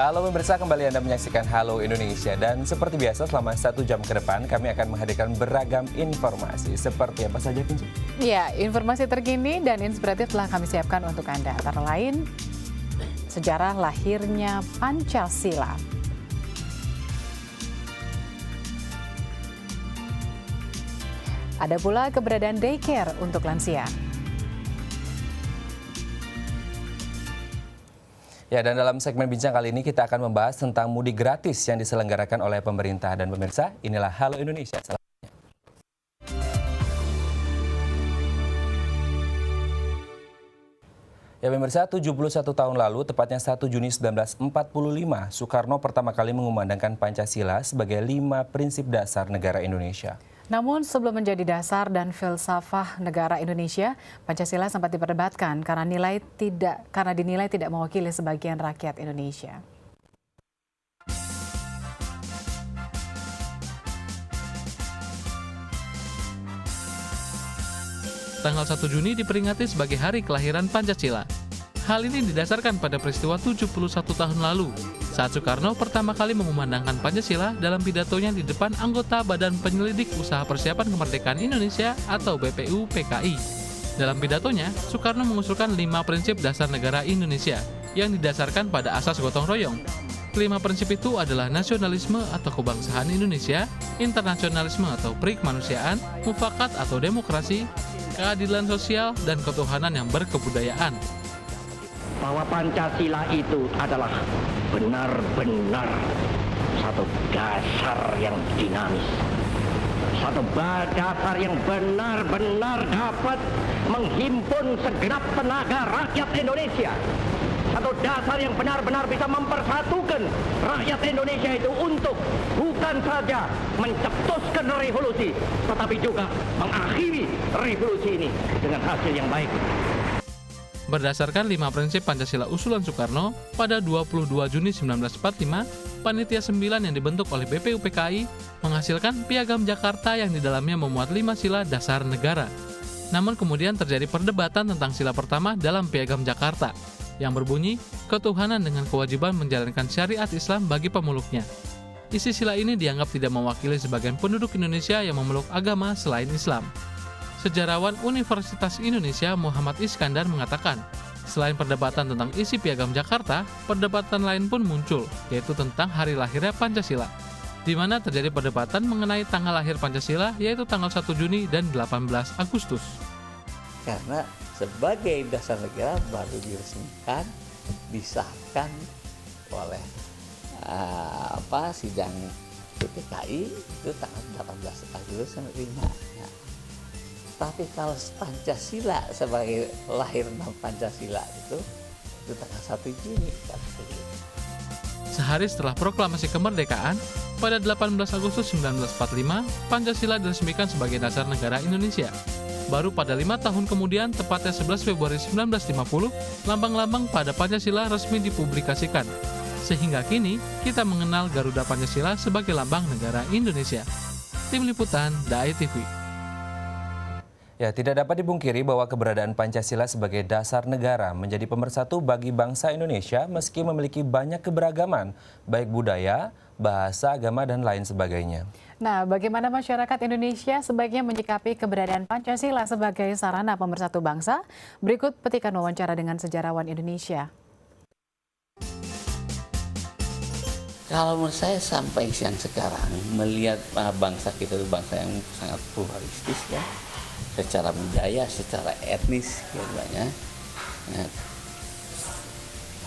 Ya, halo pemirsa, kembali Anda menyaksikan Halo Indonesia. Dan seperti biasa selama 1 jam ke depan kami akan menghadirkan beragam informasi. Seperti apa saja, Pinci? Ya, informasi terkini dan inspiratif telah kami siapkan untuk Anda. Antara lain, sejarah lahirnya Pancasila. Ada pula keberadaan daycare untuk lansia. Ya, dan dalam segmen bincang kali ini kita akan membahas tentang mudik gratis yang diselenggarakan oleh pemerintah. Dan pemirsa, inilah Halo Indonesia. Ya pemirsa, 71 tahun lalu, tepatnya 1 Juni 1945, Soekarno pertama kali mengumandangkan Pancasila sebagai 5 prinsip dasar negara Indonesia. Namun sebelum menjadi dasar dan filsafah negara Indonesia, Pancasila sempat diperdebatkan karena dinilai tidak mewakili sebagian rakyat Indonesia. Tanggal 1 Juni diperingati sebagai hari kelahiran Pancasila. Hal ini didasarkan pada peristiwa 71 tahun lalu, saat Soekarno pertama kali mengumandangkan Pancasila dalam pidatonya di depan anggota Badan Penyelidik Usaha Persiapan Kemerdekaan Indonesia atau BPU-PKI. Dalam pidatonya, Soekarno mengusulkan 5 prinsip dasar negara Indonesia yang didasarkan pada asas gotong royong. 5 prinsip itu adalah nasionalisme atau kebangsaan Indonesia, internasionalisme atau perikemanusiaan, mufakat atau demokrasi, keadilan sosial, dan ketuhanan yang berkebudayaan. Bahwa Pancasila itu adalah benar-benar satu dasar yang dinamis, satu dasar yang benar-benar dapat menghimpun segenap tenaga rakyat Indonesia, satu dasar yang benar-benar bisa mempersatukan rakyat Indonesia itu untuk bukan saja mencetuskan revolusi, tetapi juga mengakhiri revolusi ini dengan hasil yang baik. Berdasarkan 5 prinsip Pancasila usulan Soekarno, pada 22 Juni 1945, Panitia 9 yang dibentuk oleh BPU-PKI menghasilkan Piagam Jakarta yang di dalamnya memuat 5 sila dasar negara. Namun kemudian terjadi perdebatan tentang sila pertama dalam Piagam Jakarta, yang berbunyi, ketuhanan dengan kewajiban menjalankan syariat Islam bagi pemeluknya. Isi sila ini dianggap tidak mewakili sebagian penduduk Indonesia yang memeluk agama selain Islam. Sejarawan Universitas Indonesia Muhammad Iskandar mengatakan, selain perdebatan tentang isi Piagam Jakarta, perdebatan lain pun muncul, yaitu tentang hari lahirnya Pancasila, di mana terjadi perdebatan mengenai tanggal lahir Pancasila, yaitu tanggal 1 Juni dan 18 Agustus. Karena sebagai dasar negara baru diresmikan, disahkan oleh sidang PPKI itu tanggal 18 Agustus 5. Tapi kalau Pancasila sebagai lahir Pancasila itu tanggal 1 Juni. Sehari setelah proklamasi kemerdekaan, pada 18 Agustus 1945, Pancasila diresmikan sebagai dasar negara Indonesia. Baru pada 5 tahun kemudian, tepatnya 11 Februari 1950, lambang-lambang pada Pancasila resmi dipublikasikan. Sehingga kini, kita mengenal Garuda Pancasila sebagai lambang negara Indonesia. Tim Liputan, DAI TV. Ya, tidak dapat dipungkiri bahwa keberadaan Pancasila sebagai dasar negara menjadi pemersatu bagi bangsa Indonesia meski memiliki banyak keberagaman, baik budaya, bahasa, agama, dan lain sebagainya. Nah, bagaimana masyarakat Indonesia sebaiknya menyikapi keberadaan Pancasila sebagai sarana pemersatu bangsa? Berikut petikan wawancara dengan sejarawan Indonesia. Kalau menurut saya sampai yang sekarang melihat bangsa kita itu bangsa yang sangat pluralistis ya. Secara budaya, secara etnis, ya. Nah,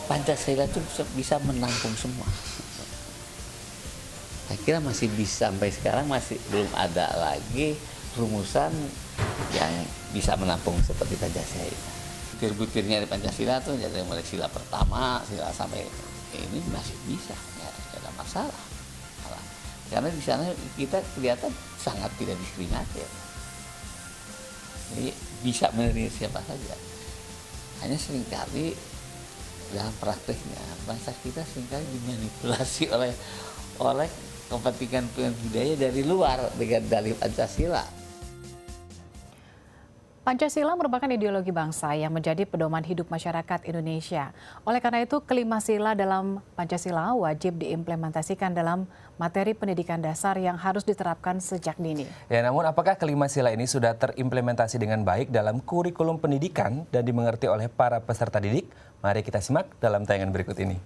Pancasila itu bisa menampung semua. Saya kira masih bisa sampai sekarang masih belum ada lagi rumusan yang bisa menampung seperti Pancasila. Butir-butirnya di Pancasila itu dari mulai sila pertama, sila sampai ini masih bisa, ya, tidak ada masalah. Karena di sana kita kelihatan sangat tidak diskriminatif. Jadi bisa menerima siapa saja. Hanya seringkali dalam prakteknya bangsa kita seringkali dimanipulasi oleh kepentingan budaya dari luar dengan dalih Pancasila. Pancasila merupakan ideologi bangsa yang menjadi pedoman hidup masyarakat Indonesia. Oleh karena itu, kelima sila dalam Pancasila wajib diimplementasikan dalam materi pendidikan dasar yang harus diterapkan sejak dini. Ya, namun apakah kelima sila ini sudah terimplementasi dengan baik dalam kurikulum pendidikan dan dimengerti oleh para peserta didik? Mari kita simak dalam tayangan berikut ini.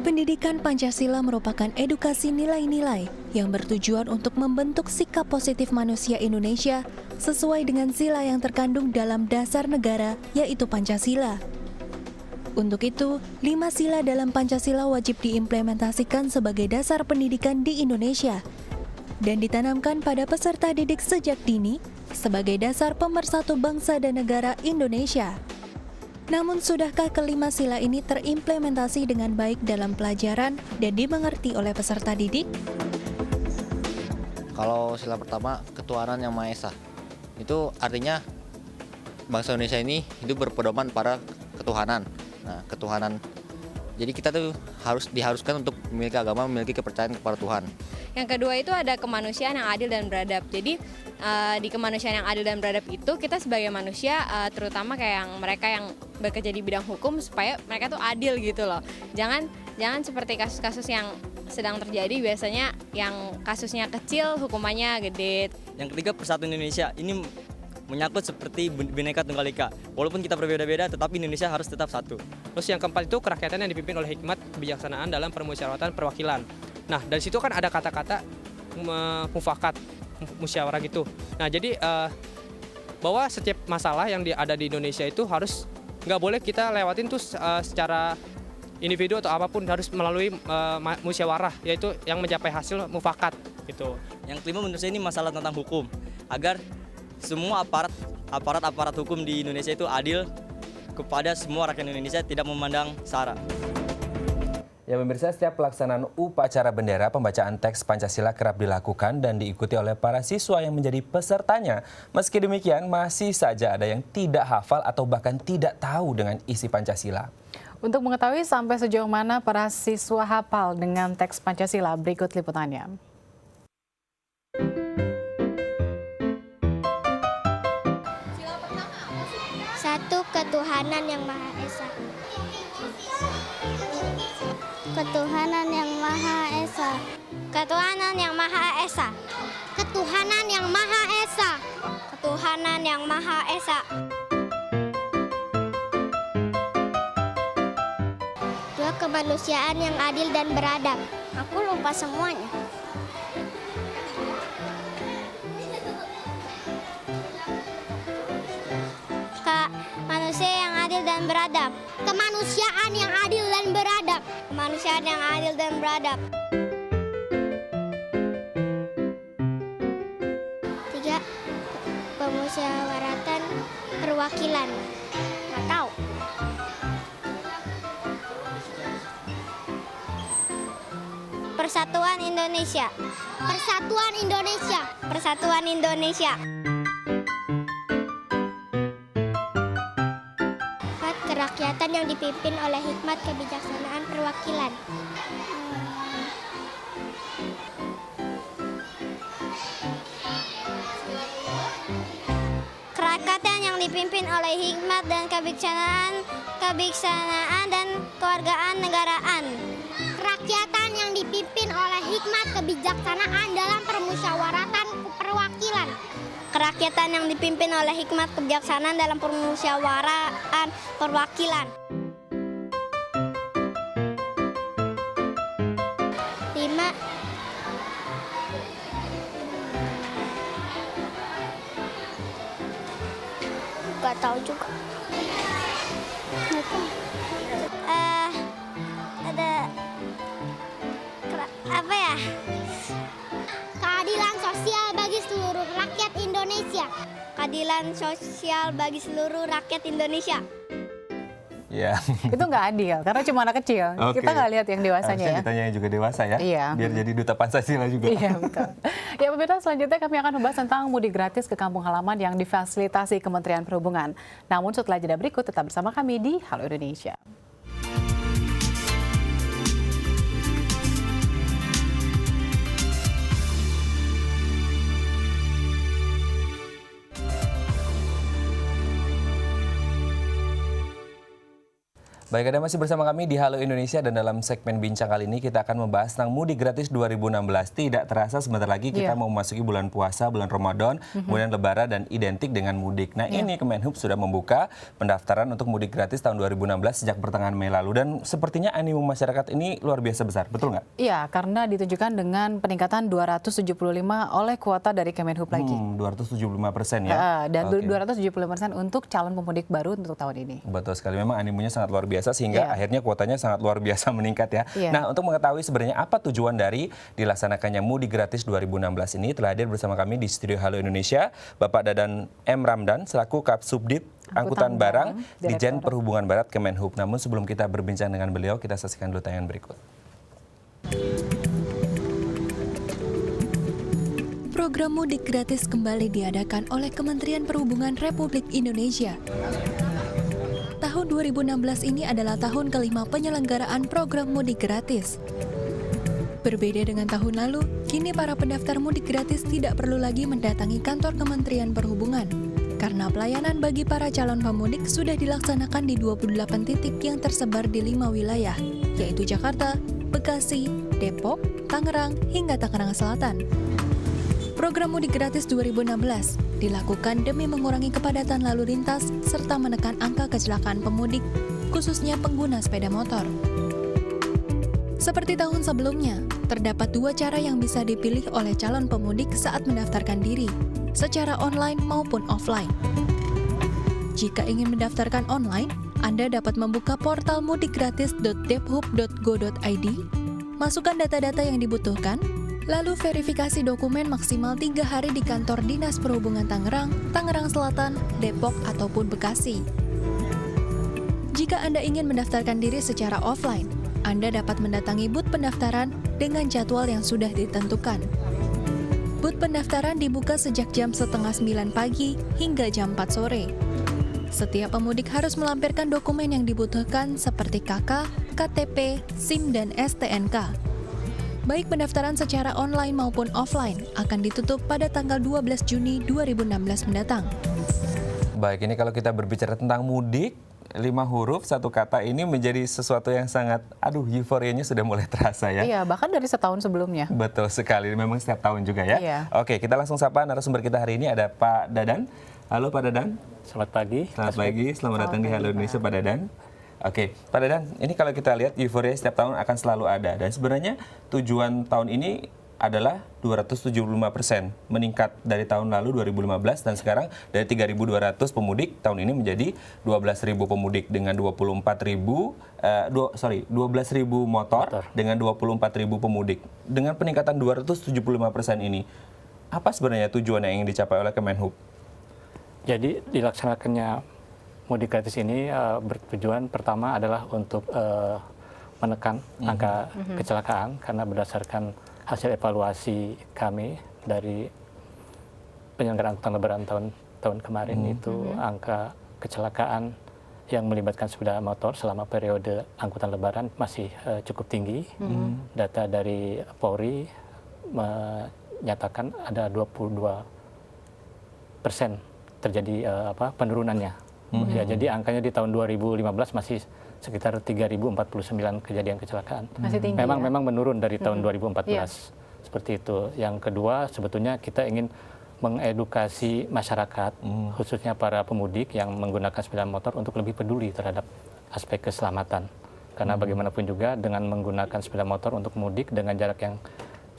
Pendidikan Pancasila merupakan edukasi nilai-nilai yang bertujuan untuk membentuk sikap positif manusia Indonesia sesuai dengan sila yang terkandung dalam dasar negara, yaitu Pancasila. Untuk itu, 5 sila dalam Pancasila wajib diimplementasikan sebagai dasar pendidikan di Indonesia dan ditanamkan pada peserta didik sejak dini sebagai dasar pemersatu bangsa dan negara Indonesia. Namun, sudahkah kelima sila ini terimplementasi dengan baik dalam pelajaran dan dimengerti oleh peserta didik? Kalau sila pertama, ketuhanan yang Maha Esa. Itu artinya bangsa Indonesia ini hidup berpedoman pada ketuhanan. Nah, ketuhanan. Jadi kita tuh diharuskan untuk memiliki agama, memiliki kepercayaan kepada Tuhan. Yang kedua itu ada kemanusiaan yang adil dan beradab. Jadi di kemanusiaan yang adil dan beradab itu kita sebagai manusia, terutama kayak mereka yang bekerja di bidang hukum, supaya mereka tuh adil gitu loh. Jangan seperti kasus-kasus yang sedang terjadi, biasanya yang kasusnya kecil hukumannya gede. Yang ketiga, Persatuan Indonesia. Ini menyangkut seperti Bhinneka Tunggal Ika. Walaupun kita berbeda-beda, tetapi Indonesia harus tetap satu. Terus yang keempat itu kerakyatan yang dipimpin oleh hikmat kebijaksanaan dalam permusyawaratan perwakilan. Nah, dari situ kan ada kata-kata mufakat, musyawarah gitu. Nah, jadi bahwa setiap masalah yang ada di Indonesia itu harus nggak boleh kita lewatin tuh secara individu atau apapun, harus melalui musyawarah, yaitu yang mencapai hasil mufakat gitu. Yang kelima, menurut saya ini masalah tentang hukum, agar semua aparat hukum di Indonesia itu adil kepada semua rakyat Indonesia, tidak memandang sara. Ya, pemirsa, setiap pelaksanaan upacara bendera, pembacaan teks Pancasila kerap dilakukan dan diikuti oleh para siswa yang menjadi pesertanya. Meski demikian, masih saja ada yang tidak hafal atau bahkan tidak tahu dengan isi Pancasila. Untuk mengetahui sampai sejauh mana para siswa hafal dengan teks Pancasila, berikut liputannya. Satu, ketuhanan yang Maha Esa. Ketuhanan yang Maha Esa. Ketuhanan yang Maha Esa. Ketuhanan yang Maha Esa. Ketuhanan yang Maha Esa. Dua, kemanusiaan yang adil dan beradab. Aku lupa semuanya. Manusia yang adil dan beradab. Kemanusiaan yang adil dan beradab. Kemanusiaan yang adil dan beradab. 3, pemusyawaratan perwakilan. Nggak tahu. Persatuan Indonesia. Persatuan Indonesia. Persatuan Indonesia. Kerakyatan yang dipimpin oleh hikmat kebijaksanaan perwakilan. Kerakyatan yang dipimpin oleh hikmat dan kebijaksanaan dan kewargaan negaraan. Kerakyatan yang dipimpin oleh hikmat kebijaksanaan dalam permusyawaratan perwakilan. Kerakyatan yang dipimpin oleh hikmat kebijaksanaan dalam permusyawaratan perwakilan. 5, nggak tahu juga. Ada apa ya? Keadilan sosial bagi seluruh rakyat Indonesia. Keadilan sosial bagi seluruh rakyat Indonesia. Ya. Itu nggak adil, karena cuma anak kecil. Oke. Kita nggak lihat yang dewasanya. Harusnya ya. ditanya yang juga dewasa ya, Iya. biar jadi duta Pancasila juga. Iya, betul. Ya, pemirsa, selanjutnya kami akan membahas tentang mudik gratis ke kampung halaman yang difasilitasi Kementerian Perhubungan. Namun setelah jeda berikut, tetap bersama kami di Halo Indonesia. Baik, Anda masih bersama kami di Halo Indonesia dan dalam segmen bincang kali ini kita akan membahas tentang mudik gratis 2016. Tidak terasa sebentar lagi kita mau memasuki bulan puasa, bulan Ramadan, kemudian Lebaran dan identik dengan mudik. Nah ini Kemenhub sudah membuka pendaftaran untuk mudik gratis tahun 2016 sejak pertengahan Mei lalu dan sepertinya animo masyarakat ini luar biasa besar, betul nggak? Iya, karena ditunjukkan dengan peningkatan 275 oleh kuota dari Kemenhub lagi. 275% ya? Dan 275% untuk calon pemudik baru untuk tahun ini. Betul sekali, memang animonya sangat luar biasa sehingga akhirnya kuotanya sangat luar biasa meningkat ya. Nah, untuk mengetahui sebenarnya apa tujuan dari dilaksanakannya mudik gratis 2016 ini telah hadir bersama kami di studio Halo Indonesia Bapak Dadan M. Ramdan selaku Kapsubdit Angkutan Barang Ditjen Perhubungan Darat Kemenhub. Namun sebelum kita berbincang dengan beliau, kita saksikan dulu tayangan berikut. Program mudik gratis kembali diadakan oleh Kementerian Perhubungan Republik Indonesia. Tahun 2016 ini adalah tahun kelima penyelenggaraan program mudik gratis. Berbeda dengan tahun lalu, kini para pendaftar mudik gratis tidak perlu lagi mendatangi kantor Kementerian Perhubungan, karena pelayanan bagi para calon pemudik sudah dilaksanakan di 28 titik yang tersebar di 5 wilayah, yaitu Jakarta, Bekasi, Depok, Tangerang, hingga Tangerang Selatan. Program mudik gratis 2016 dilakukan demi mengurangi kepadatan lalu lintas serta menekan angka kecelakaan pemudik, khususnya pengguna sepeda motor. Seperti tahun sebelumnya, terdapat dua cara yang bisa dipilih oleh calon pemudik saat mendaftarkan diri, secara online maupun offline. Jika ingin mendaftarkan online, Anda dapat membuka portal mudikgratis.debhub.go.id, masukkan data-data yang dibutuhkan, lalu verifikasi dokumen maksimal 3 hari di kantor Dinas Perhubungan Tangerang, Tangerang Selatan, Depok, ataupun Bekasi. Jika Anda ingin mendaftarkan diri secara offline, Anda dapat mendatangi booth pendaftaran dengan jadwal yang sudah ditentukan. Booth pendaftaran dibuka sejak jam 8:30 pagi hingga jam 4 sore. Setiap pemudik harus melampirkan dokumen yang dibutuhkan seperti KK, KTP, SIM, dan STNK. Baik pendaftaran secara online maupun offline akan ditutup pada tanggal 12 Juni 2016 mendatang. Baik, ini kalau kita berbicara tentang mudik, 5 huruf, 1 kata ini menjadi sesuatu yang sangat, euforianya sudah mulai terasa ya. Iya, bahkan dari setahun sebelumnya. Betul sekali, memang setiap tahun juga ya. Iya. Oke, kita langsung sapa narasumber kita hari ini ada Pak Dadan. Halo Pak Dadan. Selamat pagi. Selamat pagi, selamat datang di Halo Indonesia Pak Dadan. Oke, Pak Dadan, ini kalau kita lihat euforia setiap tahun akan selalu ada. Dan sebenarnya tujuan tahun ini adalah 275% meningkat dari tahun lalu 2015 dan sekarang dari 3.200 pemudik tahun ini menjadi 12.000 pemudik dengan 12.000 motor dengan 24.000 pemudik. Dengan peningkatan 275% ini, apa sebenarnya tujuan yang ingin dicapai oleh Kemenhub? Jadi dilaksanakannya mudik gratis ini bertujuan pertama adalah untuk menekan angka kecelakaan karena berdasarkan hasil evaluasi kami dari penyelenggaraan angkutan lebaran tahun kemarin itu angka kecelakaan yang melibatkan sepeda motor selama periode angkutan lebaran masih cukup tinggi. Data dari Polri menyatakan ada 22% terjadi penurunannya. Ya, jadi angkanya di tahun 2015 masih sekitar 3.049 kejadian kecelakaan. Masih tinggi, memang menurun dari tahun 2014. Seperti itu. Yang kedua, sebetulnya kita ingin mengedukasi masyarakat, khususnya para pemudik yang menggunakan sepeda motor untuk lebih peduli terhadap aspek keselamatan. Karena bagaimanapun juga dengan menggunakan sepeda motor untuk mudik dengan jarak yang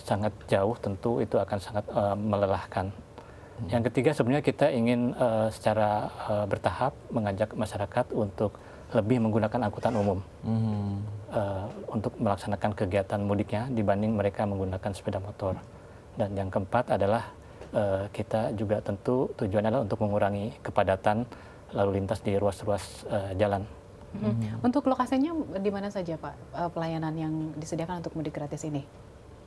sangat jauh tentu itu akan sangat melelahkan. Yang ketiga sebenarnya kita ingin secara bertahap mengajak masyarakat untuk lebih menggunakan angkutan umum untuk melaksanakan kegiatan mudiknya dibanding mereka menggunakan sepeda motor. Dan yang keempat adalah kita juga tentu tujuannya adalah untuk mengurangi kepadatan lalu lintas di ruas-ruas jalan. Untuk lokasinya di mana saja Pak pelayanan yang disediakan untuk mudik gratis ini?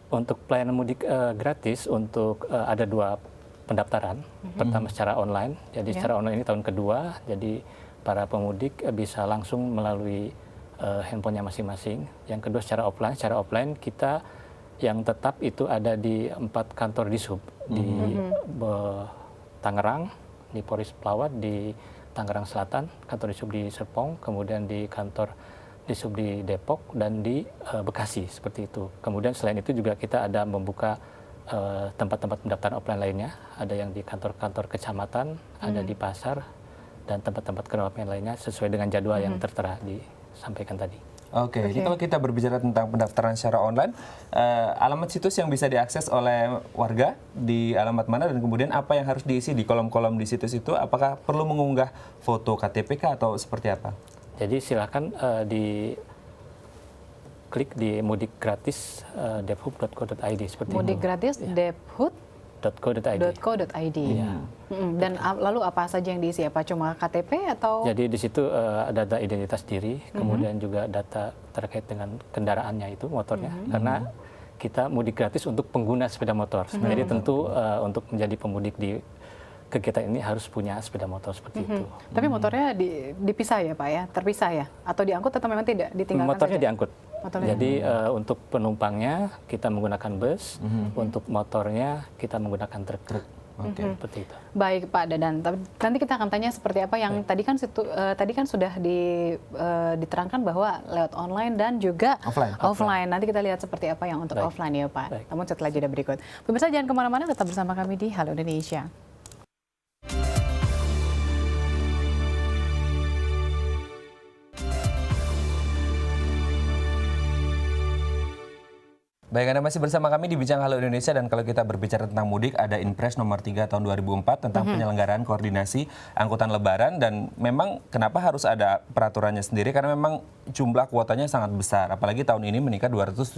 Untuk pelayanan mudik gratis untuk ada 2 pendaftaran. Pertama secara online, jadi secara online ini tahun kedua, jadi para pemudik bisa langsung melalui handphonenya masing-masing. Yang kedua secara offline kita yang tetap itu ada di 4 kantor Dishub, di Tangerang, di Polres Pelawat, di Tangerang Selatan, kantor Dishub di Serpong, kemudian di kantor di Depok dan di Bekasi seperti itu. Kemudian selain itu juga kita ada membuka tempat-tempat pendaftaran offline lainnya, ada yang di kantor-kantor kecamatan, ada di pasar, dan tempat-tempat keramaian lainnya sesuai dengan jadwal yang tertera disampaikan tadi. Oke, jadi kalau kita berbicara tentang pendaftaran secara online, alamat situs yang bisa diakses oleh warga di alamat mana, dan kemudian apa yang harus diisi di kolom-kolom di situs itu, apakah perlu mengunggah foto KTP atau seperti apa? Jadi silakan klik di mudik gratis debhub.co.id seperti Mudik itu. gratis debhub.co.id. Dan lalu apa saja yang diisi? Apa cuma KTP atau? Jadi di situ ada data identitas diri, kemudian juga data terkait dengan kendaraannya itu motornya, karena kita mudik gratis untuk pengguna sepeda motor. Jadi tentu untuk menjadi pemudik di kegiatan ini harus punya sepeda motor seperti itu. Tapi motornya dipisah ya Pak ya? Terpisah ya? Atau diangkut atau memang tidak? Ditinggalkan Motornya saja? diangkut. Motornya Jadi untuk penumpangnya kita menggunakan bus, untuk motornya kita menggunakan truk. Seperti itu. Baik Pak Dadan, nanti kita akan tanya seperti apa yang tadi kan sudah diterangkan bahwa lewat online dan juga offline. Nanti kita lihat seperti apa yang untuk offline ya Pak. Namun setelah jeda berikut. Pemirsa jangan kemana-mana, tetap bersama kami di Halo Indonesia. Baik, Anda masih bersama kami di Bincang Halo Indonesia, dan kalau kita berbicara tentang mudik, ada Inpres nomor 3 tahun 2004 tentang penyelenggaraan koordinasi angkutan lebaran, dan memang kenapa harus ada peraturannya sendiri, karena memang jumlah kuotanya sangat besar, apalagi tahun ini meningkat 275%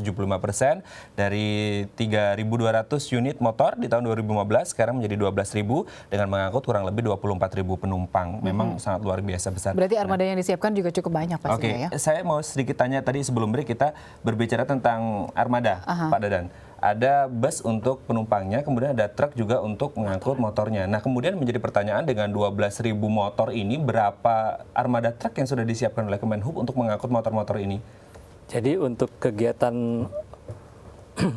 dari 3.200 unit motor di tahun 2015 sekarang menjadi 12.000 dengan mengangkut kurang lebih 24.000 penumpang. Memang sangat luar biasa besar. Berarti armada yang disiapkan juga cukup banyak pastinya ya. Saya mau sedikit tanya tadi sebelum break, kita berbicara tentang armada. Pak Dadan, ada bus untuk penumpangnya, kemudian ada truk juga untuk mengangkut motornya. Nah, kemudian menjadi pertanyaan, dengan 12.000 motor ini, berapa armada truk yang sudah disiapkan oleh Kemenhub untuk mengangkut motor-motor ini? Jadi untuk kegiatan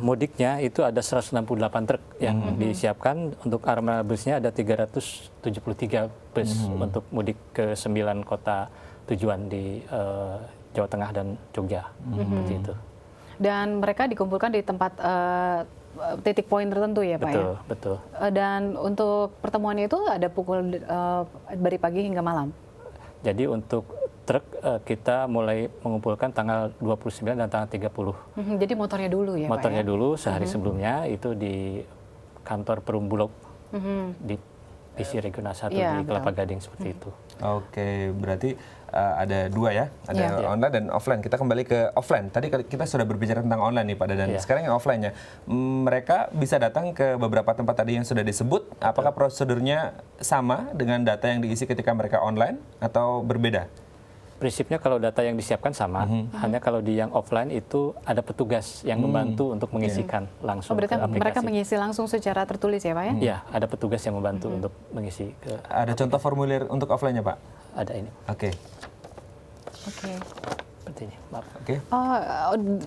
mudiknya itu ada 168 truk yang disiapkan. Untuk armada busnya ada 373 bus untuk mudik ke 9 kota tujuan di Jawa Tengah dan Jogja. Seperti itu. Dan mereka dikumpulkan di tempat titik poin tertentu ya Pak ya? Betul. Dan untuk pertemuannya itu ada pukul dari pagi hingga malam? Jadi untuk truk kita mulai mengumpulkan tanggal 29 dan tanggal 30. Jadi motornya dulu ya Motornya Pak ya? dulu sehari sebelumnya itu di kantor Perum Bulog di PC Regional 1 di Kelapa Gading seperti itu. Oke, berarti ada dua ya, ada online dan offline. Kita kembali ke offline. Tadi kita sudah berbicara tentang online nih Pak Dadan. Sekarang yang offline-nya, mereka bisa datang ke beberapa tempat tadi yang sudah disebut. Apakah prosedurnya sama dengan data yang diisi ketika mereka online atau berbeda? Prinsipnya kalau data yang disiapkan sama, hanya kalau di yang offline itu ada petugas yang membantu untuk mengisikan langsung ke aplikasi. Mereka mengisi langsung secara tertulis ya Pak ya? Iya, ada petugas yang membantu untuk mengisi. Ada contoh formulir untuk offline-nya Pak? Ada ini. Oke. Seperti ini, maaf.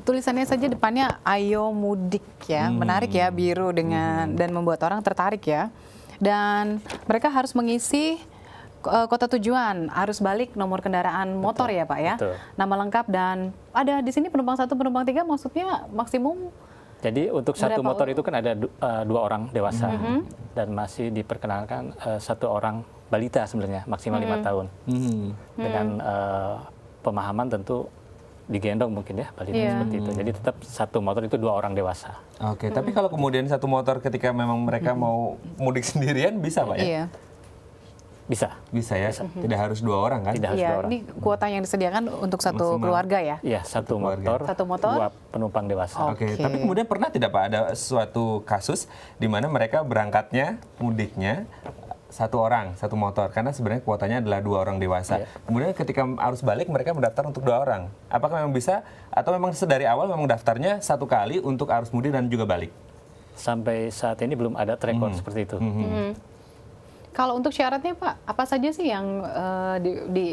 Tulisannya saja depannya Ayo Mudik ya, menarik ya, biru dengan dan membuat orang tertarik ya. Dan mereka harus mengisi kota tujuan, arus balik, nomor kendaraan motor ya Pak ya, nama lengkap, dan ada di sini penumpang 1, penumpang 3, maksudnya maksimum. Jadi untuk satu motor itu kan ada 2 orang dewasa dan masih diperkenalkan 1 orang balita sebenarnya maksimal 5 tahun dengan pemahaman tentu digendong mungkin ya balita seperti itu. Jadi tetap 1 motor itu 2 orang dewasa. Oke, tapi kalau kemudian 1 motor ketika memang mereka mau mudik sendirian bisa Pak ya? Iya. Bisa ya, tidak harus 2 orang kan? Tidak harus 2 orang. Ini kuota yang disediakan untuk 1 keluarga ya? Iya, 1 motor, 2 penumpang dewasa. Oke, tapi kemudian pernah tidak Pak ada suatu kasus di mana mereka berangkatnya, mudiknya 1 orang, 1 motor, karena sebenarnya kuotanya adalah 2 orang dewasa. Kemudian ketika arus balik mereka mendaftar untuk 2 orang. Apakah memang bisa, atau memang dari awal memang daftarnya 1 kali untuk arus mudik dan juga balik? Sampai saat ini belum ada track record seperti itu. Kalau untuk syaratnya Pak, apa saja sih yang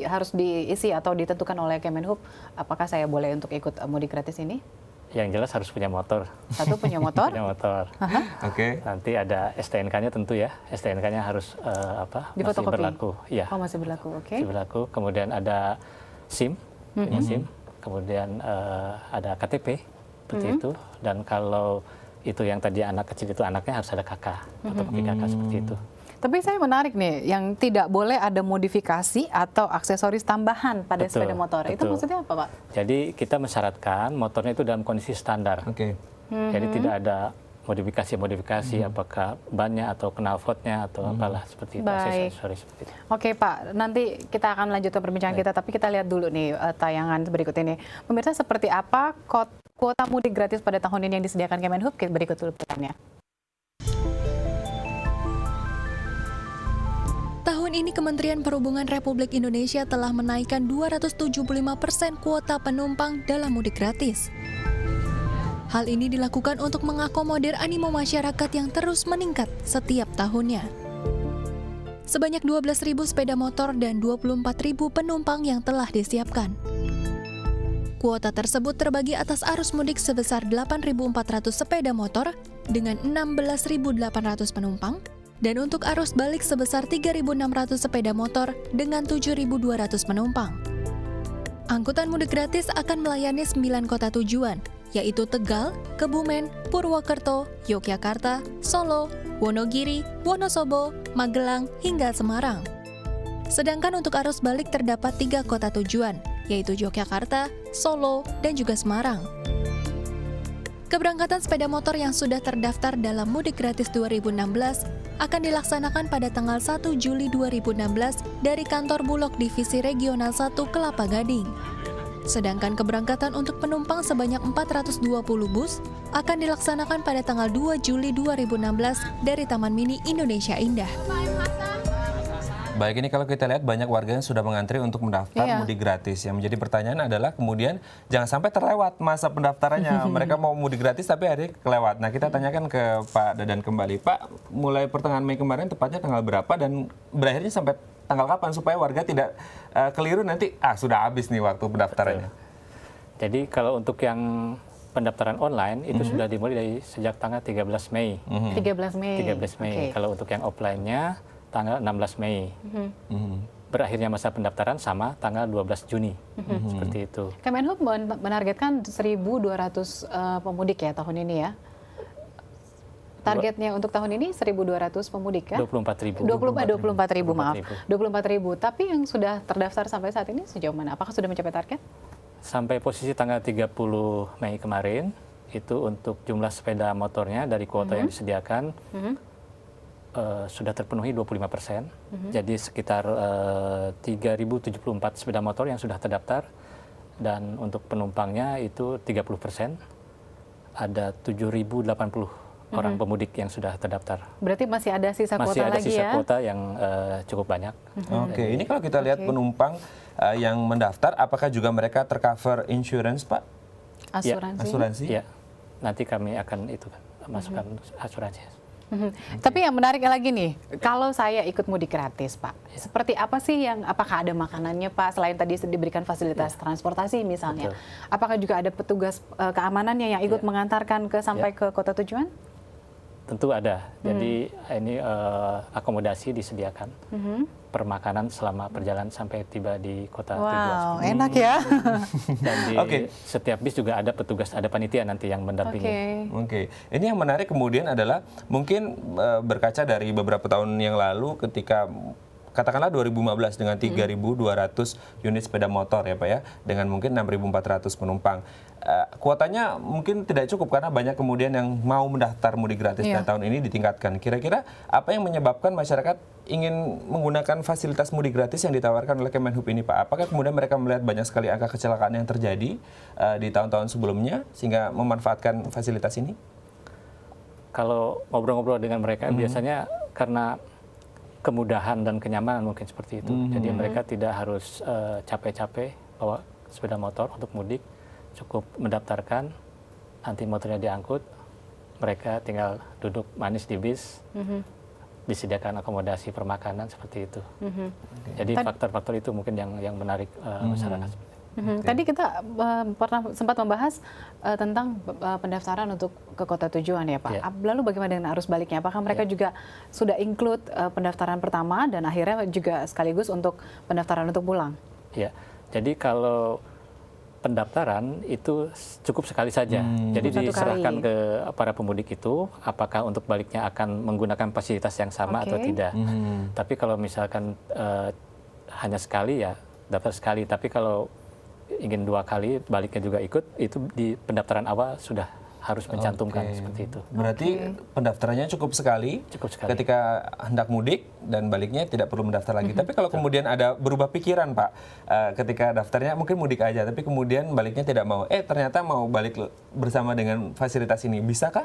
harus diisi atau ditentukan oleh Kemenhub? Apakah saya boleh untuk ikut mudik gratis ini? Yang jelas harus punya motor. 1 punya motor? Punya motor. Oke. Nanti ada STNK-nya tentu ya. STNK-nya harus masih berlaku. Ya. Oh, masih berlaku, oke. Masih berlaku. Kemudian ada SIM, punya SIM. kemudian ada KTP seperti itu, dan kalau itu yang tadi anak kecil itu anaknya harus ada kakak atau pakai kakak seperti itu. Tapi saya menarik nih, yang tidak boleh ada modifikasi atau aksesoris tambahan pada sepeda motor. Itu maksudnya apa, Pak? Jadi kita mensyaratkan motornya itu dalam kondisi standar. Jadi tidak ada modifikasi, apakah bannya atau knalpotnya atau apalah seperti itu, aksesoris seperti itu. Oke Pak, nanti kita akan lanjutkan perbincangan kita, tapi kita lihat dulu nih tayangan berikut ini. Pemirsa, seperti apa kuota mudik gratis pada tahun ini yang disediakan Kemenhub? Berikut dulu liputannya. Tahun ini Kementerian Perhubungan Republik Indonesia telah menaikkan 275% kuota penumpang dalam mudik gratis. Hal ini dilakukan untuk mengakomodir animo masyarakat yang terus meningkat setiap tahunnya. Sebanyak 12.000 sepeda motor dan 24.000 penumpang yang telah disiapkan. Kuota tersebut terbagi atas arus mudik sebesar 8.400 sepeda motor dengan 16.800 penumpang, dan untuk arus balik sebesar 3.600 sepeda motor dengan 7.200 penumpang. Angkutan mudik gratis akan melayani 9 kota tujuan, yaitu Tegal, Kebumen, Purwokerto, Yogyakarta, Solo, Wonogiri, Wonosobo, Magelang, hingga Semarang. Sedangkan untuk arus balik terdapat 3 kota tujuan, yaitu Yogyakarta, Solo, dan juga Semarang. Keberangkatan sepeda motor yang sudah terdaftar dalam Mudik Gratis 2016 akan dilaksanakan pada tanggal 1 Juli 2016 dari kantor Bulog Divisi Regional 1 Kelapa Gading. Sedangkan keberangkatan untuk penumpang sebanyak 420 bus akan dilaksanakan pada tanggal 2 Juli 2016 dari Taman Mini Indonesia Indah. Baik, ini kalau kita lihat banyak warga yang sudah mengantri untuk mendaftar mudik gratis. Yang menjadi pertanyaan adalah kemudian jangan sampai terlewat masa pendaftarannya. Mereka mau mudik gratis tapi akhirnya kelewat. Nah, kita tanyakan ke Pak Dadan kembali. Pak, mulai pertengahan Mei kemarin tepatnya tanggal berapa dan berakhirnya sampai tanggal kapan supaya warga tidak keliru nanti sudah habis nih waktu pendaftarannya. Jadi kalau untuk yang pendaftaran online itu sudah dimulai dari sejak tanggal 13 Mei. 13 Mei. 13 Mei. Okay. Kalau untuk yang offline-nya tanggal 16 Mei. Berakhirnya masa pendaftaran sama tanggal 12 Juni. Seperti itu. Kemenhub menargetkan 1.200 pemudik ya tahun ini ya. Targetnya untuk tahun ini 1.200 pemudik kan? 24.000. 24.000 maaf. 24.000. Tapi yang sudah terdaftar sampai saat ini sejauh mana? Apakah sudah mencapai target? Sampai posisi tanggal 30 Mei kemarin, itu untuk jumlah sepeda motornya dari kuota yang disediakan sudah terpenuhi 25%. Jadi sekitar 3.074 sepeda motor yang sudah terdaftar. Dan untuk penumpangnya itu 30%. Ada 7.080 orang pemudik yang sudah terdaftar. Berarti masih ada sisa kuota lagi ya? Masih ada sisa kuota yang cukup banyak. Oke, ini kalau kita lihat penumpang yang mendaftar, apakah juga mereka tercover insurance, Pak? Asuransi? Ya, nanti kami akan itu masukkan asuransi. Tapi yang menarik lagi nih, kalau saya ikut mudik gratis, Pak, seperti apa sih apakah ada makanannya, Pak, selain tadi diberikan fasilitas transportasi misalnya? Apakah juga ada petugas keamanannya yang ikut mengantarkan sampai ke kota tujuan? Tentu ada. Jadi ini akomodasi disediakan per makanan selama perjalanan sampai tiba di kota tujuan. Wow, enak ya. Dan di setiap bis juga ada petugas, ada panitia nanti yang mendampingi. Oke. Ini yang menarik kemudian adalah mungkin berkaca dari beberapa tahun yang lalu ketika katakanlah 2015 dengan 3.200 unit sepeda motor ya Pak ya, dengan mungkin 6.400 penumpang. Kuotanya mungkin tidak cukup karena banyak kemudian yang mau mendaftar mudik gratis dan tahun ini ditingkatkan. Kira-kira apa yang menyebabkan masyarakat ingin menggunakan fasilitas mudik gratis yang ditawarkan oleh Kemenhub ini Pak? Apakah kemudian mereka melihat banyak sekali angka kecelakaan yang terjadi di tahun-tahun sebelumnya sehingga memanfaatkan fasilitas ini? Kalau ngobrol-ngobrol dengan mereka biasanya karena kemudahan dan kenyamanan mungkin seperti itu. Jadi mereka tidak harus capek-capek bawa sepeda motor untuk mudik, cukup mendaftarkan, nanti motornya diangkut, mereka tinggal duduk manis di bis, disediakan akomodasi permakanan seperti itu. Jadi faktor-faktor itu mungkin yang menarik masyarakat. Tadi kita sempat membahas tentang pendaftaran untuk ke kota tujuan ya Pak. Lalu bagaimana dengan arus baliknya? Apakah mereka juga sudah include pendaftaran pertama dan akhirnya juga sekaligus untuk pendaftaran untuk pulang? Ya, jadi kalau pendaftaran itu cukup sekali saja. Jadi Satu diserahkan kali. ke para pemudik itu apakah untuk baliknya akan menggunakan fasilitas yang sama atau tidak. Tapi kalau misalkan hanya sekali ya daftar sekali. Tapi kalau ingin 2 kali baliknya juga ikut, itu di pendaftaran awal sudah harus mencantumkan seperti itu. Berarti pendaftarannya cukup sekali. Cukup sekali. Ketika hendak mudik dan baliknya tidak perlu mendaftar lagi. Tapi kalau kemudian ada berubah pikiran, Pak, ketika daftarnya mungkin mudik aja, tapi kemudian baliknya tidak mau. Ternyata mau balik bersama dengan fasilitas ini, bisakah?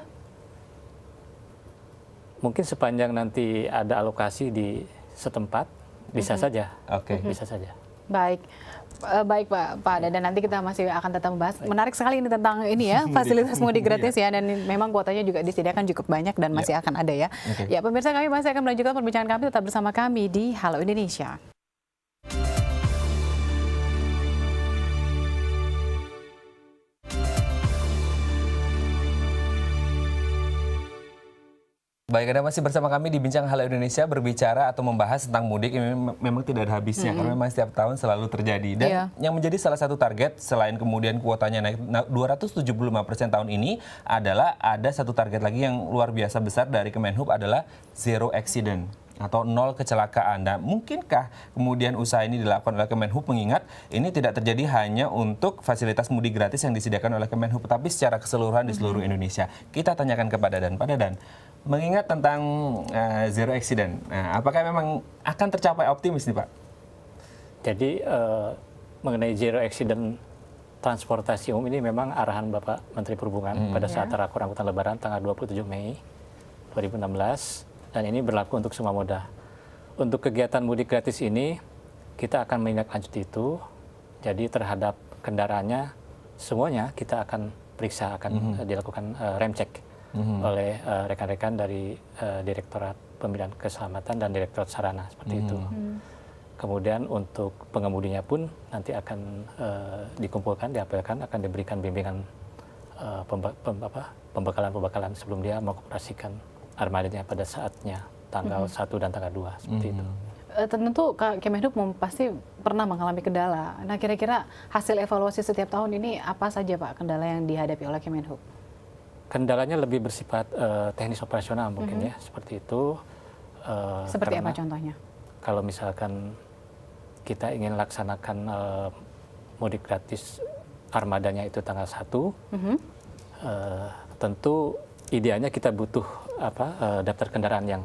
Mungkin sepanjang nanti ada alokasi di setempat, bisa saja. Oke. Bisa saja. Baik. Baik Pak Dadan, nanti kita masih akan tetap membahas. Menarik sekali ini tentang ini ya, fasilitas mudik gratis ya, dan memang kuotanya juga disediakan cukup banyak dan masih akan ada ya. Ya pemirsa, kami masih akan melanjutkan perbincangan kami, tetap bersama kami di Halo Indonesia. Baik, Anda masih bersama kami di Bincang Halo Indonesia, berbicara atau membahas tentang mudik ini memang tidak ada habisnya, karena memang setiap tahun selalu terjadi. Dan yang menjadi salah satu target, selain kemudian kuotanya naik 275% tahun ini, adalah ada satu target lagi yang luar biasa besar dari Kemenhub, adalah zero accident atau 0 kecelakaan. Nah, mungkinkah kemudian usaha ini dilakukan oleh Kemenhub, mengingat ini tidak terjadi hanya untuk fasilitas mudik gratis yang disediakan oleh Kemenhub, tapi secara keseluruhan di seluruh Indonesia. Kita tanyakan kepada Pak Dadan, mengingat tentang zero accident, apakah memang akan tercapai optimis nih Pak? Jadi mengenai zero accident transportasi umum ini memang arahan Bapak Menteri Perhubungan pada saat rakor angkutan lebaran tanggal 27 Mei 2016. Dan ini berlaku untuk semua moda. Untuk kegiatan mudik gratis ini, kita akan menindaklanjuti itu. Jadi terhadap kendaraannya, semuanya kita akan periksa, akan dilakukan rem cek oleh rekan-rekan dari Direktorat Pembinaan Keselamatan dan Direktorat Sarana, seperti itu. Kemudian untuk pengemudinya pun nanti akan dikumpulkan, diapelkan, akan diberikan bimbingan pembekalan sebelum dia mengoperasikan armadanya pada saatnya, tanggal 1 dan tanggal 2, seperti itu. Tentu Kemenhub pasti pernah mengalami kendala. Nah, kira-kira hasil evaluasi setiap tahun ini apa saja Pak kendala yang dihadapi oleh Kemenhub? Kendalanya lebih bersifat teknis operasional mungkin ya, seperti itu. Seperti apa contohnya? Kalau misalkan kita ingin laksanakan mudik gratis armadanya itu tanggal 1, tentu idealnya kita butuh daftar kendaraan yang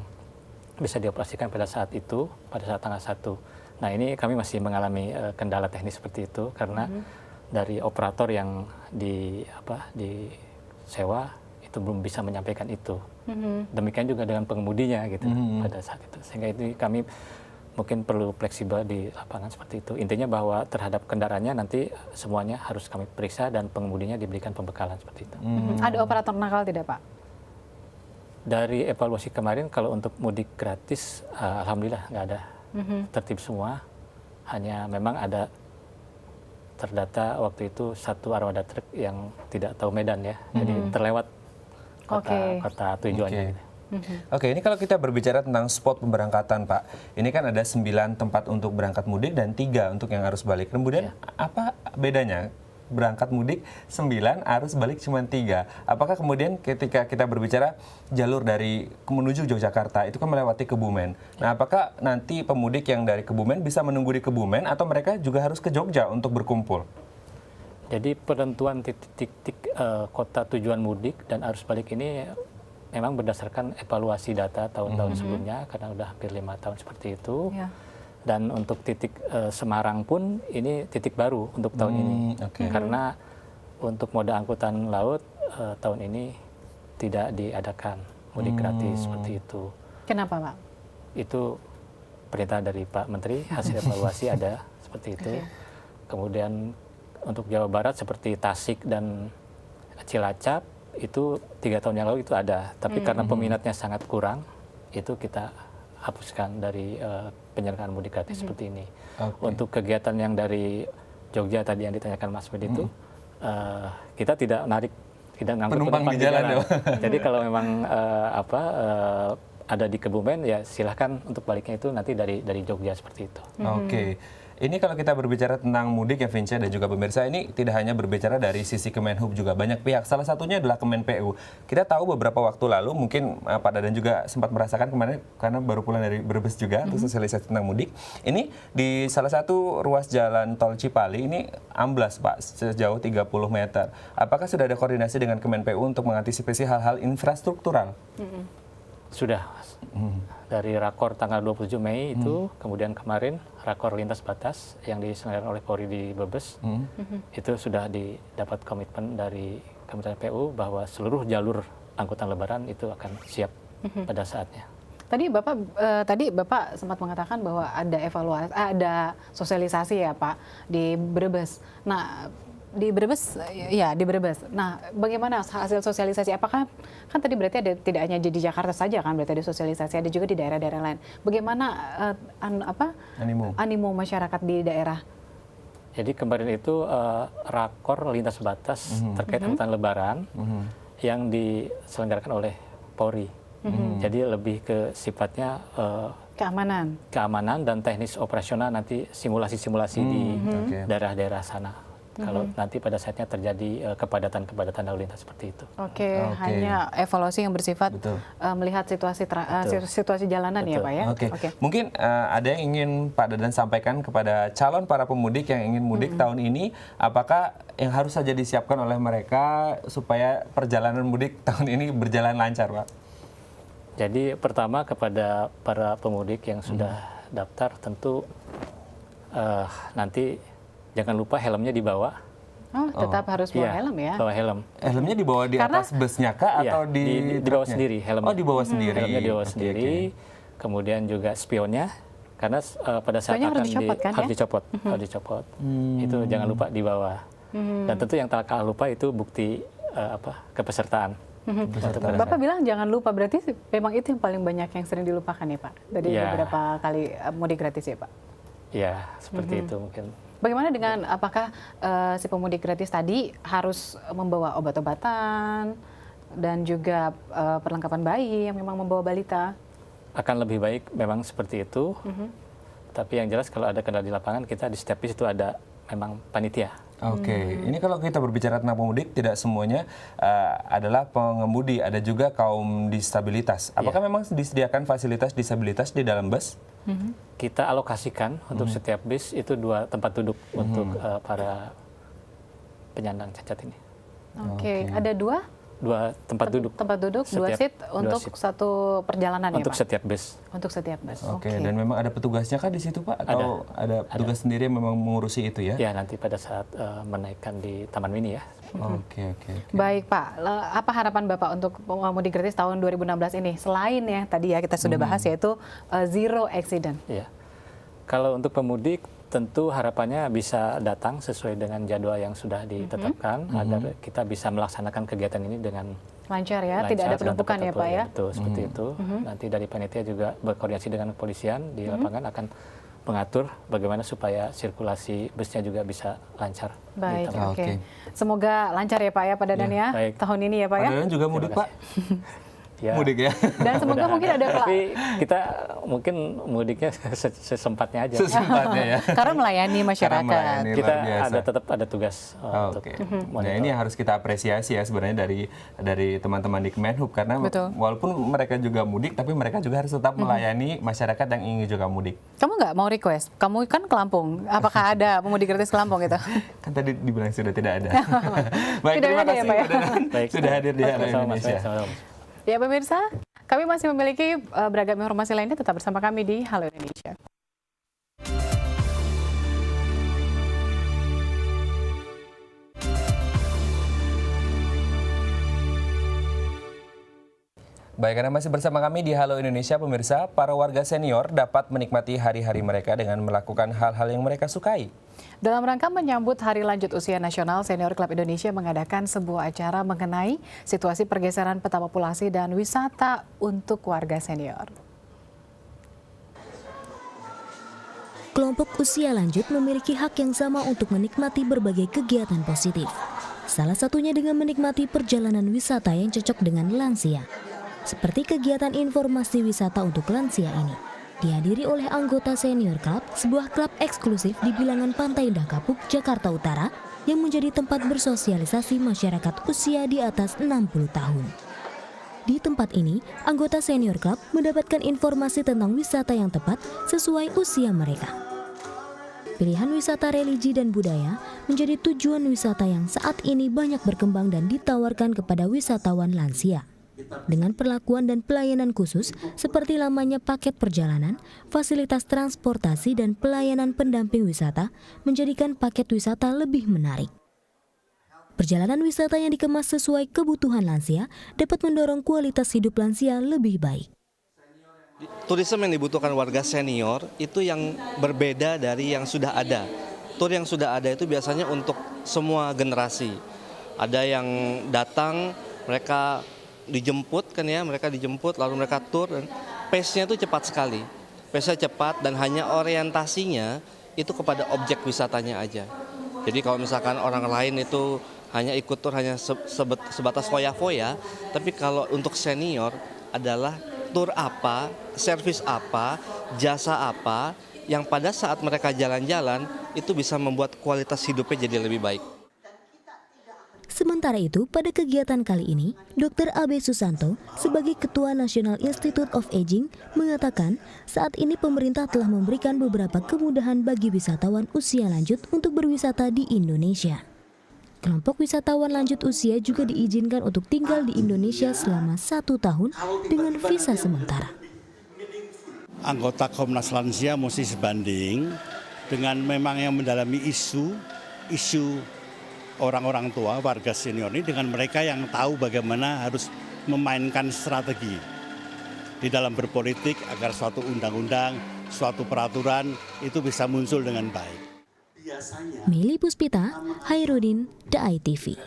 bisa dioperasikan pada saat itu, pada saat tanggal 1. Nah, ini kami masih mengalami kendala teknis seperti itu karena dari operator yang disewa itu belum bisa menyampaikan itu. Demikian juga dengan pengemudinya gitu pada saat itu. Sehingga itu kami mungkin perlu fleksibel di lapangan seperti itu. Intinya bahwa terhadap kendaraannya nanti semuanya harus kami periksa dan pengemudinya diberikan pembekalan seperti itu. Ada operator nakal tidak Pak? Dari evaluasi kemarin kalau untuk mudik gratis, alhamdulillah nggak ada, tertib semua. Hanya memang ada terdata waktu itu satu armada truk yang tidak tahu medan ya, jadi terlewat kota tujuannya. Gitu. Oke, ini kalau kita berbicara tentang spot pemberangkatan Pak, ini kan ada 9 tempat untuk berangkat mudik dan 3 untuk yang arus balik. Kemudian apa bedanya? Berangkat mudik 9, arus balik cuma 3. Apakah kemudian ketika kita berbicara jalur dari menuju Yogyakarta itu kan melewati Kebumen. Nah, apakah nanti pemudik yang dari Kebumen bisa menunggu di Kebumen atau mereka juga harus ke Jogja untuk berkumpul? Jadi penentuan titik-titik kota tujuan mudik dan arus balik ini memang berdasarkan evaluasi data tahun-tahun sebelumnya, karena udah hampir 5 tahun seperti itu. Dan untuk titik Semarang pun ini titik baru untuk tahun ini. Karena untuk moda angkutan laut tahun ini tidak diadakan mudik gratis seperti itu. Kenapa Pak? Itu perintah dari Pak Menteri, hasil evaluasi ada seperti itu. Kemudian untuk Jawa Barat seperti Tasik dan Cilacap itu 3 tahun yang lalu itu ada. Tapi karena peminatnya sangat kurang, itu kita hapuskan dari penyelenggaraan mudik gratis seperti ini. Untuk kegiatan yang dari Jogja tadi yang ditanyakan Mas Budi itu, kita tidak ngangkut penumpang di jalan. Jadi kalau memang ada di Kebumen, ya silahkan untuk baliknya itu nanti dari Jogja seperti itu. Oke. ini kalau kita berbicara tentang mudik ya Vince dan juga pemirsa, ini tidak hanya berbicara dari sisi Kemenhub, juga banyak pihak. Salah satunya adalah Kemenpu. Kita tahu beberapa waktu lalu, mungkin Pak Dadan juga sempat merasakan kemarin karena baru pulang dari Brebes juga, untuk sosialisasi tentang mudik. Ini di salah satu ruas jalan tol Cipali ini amblas Pak, sejauh 30 meter. Apakah sudah ada koordinasi dengan Kemenpu untuk mengantisipasi hal-hal infrastruktural? Sudah, dari rakor tanggal 27 Mei itu, kemudian kemarin rakor lintas batas yang diselenggarakan oleh Polri di Brebes, itu sudah didapat komitmen dari Kementerian PU bahwa seluruh jalur angkutan lebaran itu akan siap pada saatnya. Tadi Bapak sempat mengatakan bahwa ada evaluasi, ada sosialisasi ya Pak di Brebes. Nah, di Brebes, ya di Brebes. Nah, bagaimana hasil sosialisasi? Apakah kan tadi berarti ada tidak hanya di Jakarta saja kan, berarti ada sosialisasi, ada juga di daerah-daerah lain. Bagaimana animo masyarakat di daerah? Jadi kemarin itu rakor lintas batas terkait angkutan lebaran yang diselenggarakan oleh Polri. Jadi lebih ke sifatnya keamanan dan teknis operasional, nanti simulasi-simulasi di daerah-daerah sana. Kalau nanti pada saatnya terjadi kepadatan lalu lintas seperti itu. Oke. Hanya evaluasi yang bersifat melihat situasi jalanan ya Pak ya. Oke. Mungkin ada yang ingin Pak Dadan sampaikan kepada calon para pemudik yang ingin mudik tahun ini, apakah yang harus saja disiapkan oleh mereka supaya perjalanan mudik tahun ini berjalan lancar Pak? Jadi pertama kepada para pemudik yang sudah daftar, tentu nanti jangan lupa helmnya dibawa. Tetap harus bawa helm ya? Bawa helm. Helmnya dibawa di atas busnya kah atau dibawa sendiri helmnya? Dibawa sendiri. Helmnya dibawa sendiri. Kemudian juga spionnya, karena pada saat akan harus dicopot. Itu jangan lupa dibawa. Dan tentu yang tak kalah lupa itu bukti kepesertaan. Bapak bilang jangan lupa, berarti memang itu yang paling banyak yang sering dilupakan ya Pak? Dari beberapa kali mudik gratis ya Pak? Ya, seperti itu mungkin. Bagaimana dengan apakah si pemudik gratis tadi harus membawa obat-obatan dan juga perlengkapan bayi yang memang membawa balita? Akan lebih baik memang seperti itu. Tapi yang jelas kalau ada kendala di lapangan, kita di setiap bis itu ada memang panitia. Oke, ini kalau kita berbicara tentang pemudik, tidak semuanya adalah pengemudi, ada juga kaum disabilitas. Apakah memang disediakan fasilitas disabilitas di dalam bus? Kita alokasikan untuk setiap bis itu 2 tempat duduk untuk para penyandang cacat ini. Oke, ada 2 tempat duduk. Tempat duduk, 2 seat untuk satu perjalanan ya Pak? Untuk setiap bis. Untuk setiap bis. Oke, dan memang ada petugasnya kah di situ Pak? Atau ada petugas sendiri yang memang mengurusi itu ya? Ya, nanti pada saat menaikkan di Taman Mini ya. Oke. Baik Pak, apa harapan Bapak untuk mudik gratis tahun 2016 ini? Selain ya tadi ya kita sudah bahas yaitu zero accident. Iya. Kalau untuk pemudik tentu harapannya bisa datang sesuai dengan jadwal yang sudah ditetapkan agar kita bisa melaksanakan kegiatan ini dengan lancar ya, tidak ada penumpukan ya Pak ya? Betul, seperti itu. Nanti dari panitia juga berkoordinasi dengan kepolisian di lapangan akan mengatur bagaimana supaya sirkulasi busnya juga bisa lancar. Baik, oke. Semoga lancar ya Pak ya, Pak Dadan ya, tahun ini ya Pak ya. Pak Dadan juga mudik Pak? Mudik ya. Dan semoga mungkin ada tapi kita mungkin mudiknya sesempatnya aja. Sesempatnya ya. Karena melayani masyarakat. Kita tetap ada tugas. Nah, ini yang harus kita apresiasi ya sebenarnya dari teman-teman di Kemenhub, karena walaupun mereka juga mudik, tapi mereka juga harus tetap melayani masyarakat yang ingin juga mudik. Kamu nggak mau request? Kamu kan ke Lampung. Apakah ada pemudik gratis ke Lampung itu? Kan tadi dibilang sudah tidak ada. Baik, terima kasih Pak Dadan sudah hadir di Halo Indonesia. Ya pemirsa, kami masih memiliki beragam informasi lainnya, tetap bersama kami di Halo Indonesia. Baik, Anda masih bersama kami di Halo Indonesia, pemirsa. Para warga senior dapat menikmati hari-hari mereka dengan melakukan hal-hal yang mereka sukai. Dalam rangka menyambut Hari Lanjut Usia Nasional, Senior Club Indonesia mengadakan sebuah acara mengenai situasi pergeseran peta populasi dan wisata untuk warga senior. Kelompok usia lanjut memiliki hak yang sama untuk menikmati berbagai kegiatan positif. Salah satunya dengan menikmati perjalanan wisata yang cocok dengan lansia. Seperti kegiatan informasi wisata untuk lansia ini. dihadiri oleh anggota Senior Club, sebuah klub eksklusif di bilangan Pantai Indah Kapuk, Jakarta Utara, yang menjadi tempat bersosialisasi masyarakat usia di atas 60 tahun. Di tempat ini, anggota Senior Club mendapatkan informasi tentang wisata yang tepat sesuai usia mereka. Pilihan wisata religi dan budaya menjadi tujuan wisata yang saat ini banyak berkembang dan ditawarkan kepada wisatawan lansia. Dengan perlakuan dan pelayanan khusus seperti lamanya paket perjalanan, fasilitas transportasi dan pelayanan pendamping wisata menjadikan paket wisata lebih menarik. Perjalanan wisata yang dikemas sesuai kebutuhan lansia dapat mendorong kualitas hidup lansia lebih baik. Turisme yang dibutuhkan warga senior itu yang berbeda dari yang sudah ada. Tur yang sudah ada itu biasanya untuk semua generasi. Ada yang datang, mereka dijemput kan ya, mereka dijemput lalu mereka tur, dan pace-nya itu cepat sekali. Pace-nya cepat dan hanya orientasinya itu kepada objek wisatanya aja. Jadi kalau misalkan orang lain itu hanya ikut tur hanya sebatas foya-foya, tapi kalau untuk senior adalah tur apa, servis apa, jasa apa yang pada saat mereka jalan-jalan itu bisa membuat kualitas hidupnya jadi lebih baik. Sementara itu, pada kegiatan kali ini, Dr. Abe Susanto sebagai Ketua National Institute of Aging mengatakan saat ini pemerintah telah memberikan beberapa kemudahan bagi wisatawan usia lanjut untuk berwisata di Indonesia. Kelompok wisatawan lanjut usia juga diizinkan untuk tinggal di Indonesia selama 1 tahun dengan visa sementara. Anggota Komnas Lansia mesti sebanding dengan memang yang mendalami isu orang-orang tua, warga senior ini dengan mereka yang tahu bagaimana harus memainkan strategi di dalam berpolitik agar suatu undang-undang, suatu peraturan itu bisa muncul dengan baik. Meli Puspita, Hairudin, The ITV.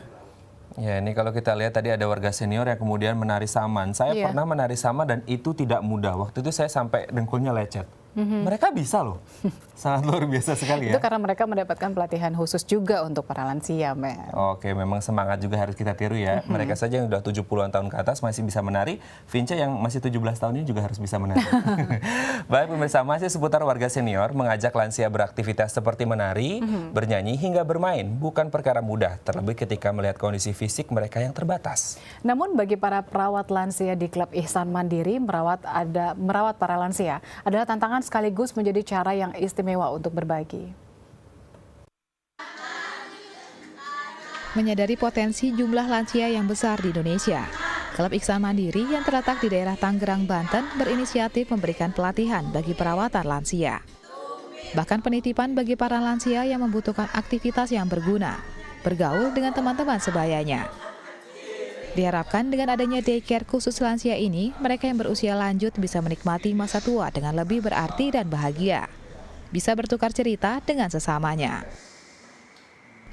Ya, ini kalau kita lihat tadi ada warga senior yang kemudian menari saman. Saya pernah menari saman dan itu tidak mudah. Waktu itu saya sampai dengkulnya lecet. Mereka bisa loh, sangat luar biasa sekali ya. Itu karena mereka mendapatkan pelatihan khusus juga untuk para lansia, Mel. Oke, memang semangat juga harus kita tiru ya. Mereka saja yang udah 70-an tahun ke atas masih bisa menari. Vince yang masih 17 tahun ini juga harus bisa menari. Baik pemirsa, masih seputar warga senior mengajak lansia beraktivitas seperti menari, bernyanyi hingga bermain. Bukan perkara mudah, terlebih ketika melihat kondisi fisik mereka yang terbatas. Namun bagi para perawat lansia di Klub Ihsan Mandiri, merawat para lansia adalah tantangan sekaligus menjadi cara yang istimewa untuk berbagi. Menyadari potensi jumlah lansia yang besar di Indonesia, Klub Ihsan Mandiri yang terletak di daerah Tangerang, Banten berinisiatif memberikan pelatihan bagi perawatan lansia. Bahkan penitipan bagi para lansia yang membutuhkan aktivitas yang berguna, bergaul dengan teman-teman sebayanya. Diharapkan dengan adanya daycare khusus lansia ini, mereka yang berusia lanjut bisa menikmati masa tua dengan lebih berarti dan bahagia. Bisa bertukar cerita dengan sesamanya.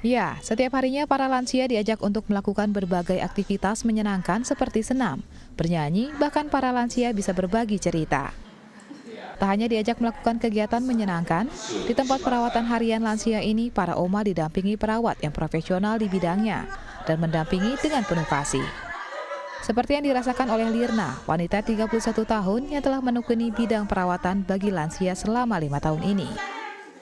Ya, setiap harinya para lansia diajak untuk melakukan berbagai aktivitas menyenangkan seperti senam, bernyanyi, bahkan para lansia bisa berbagi cerita. Tak hanya diajak melakukan kegiatan menyenangkan, di tempat perawatan harian lansia ini, para oma didampingi perawat yang profesional di bidangnya dan mendampingi dengan penuh kasih. Seperti yang dirasakan oleh Lirna, wanita 31 tahun yang telah menekuni bidang perawatan bagi lansia selama 5 tahun ini.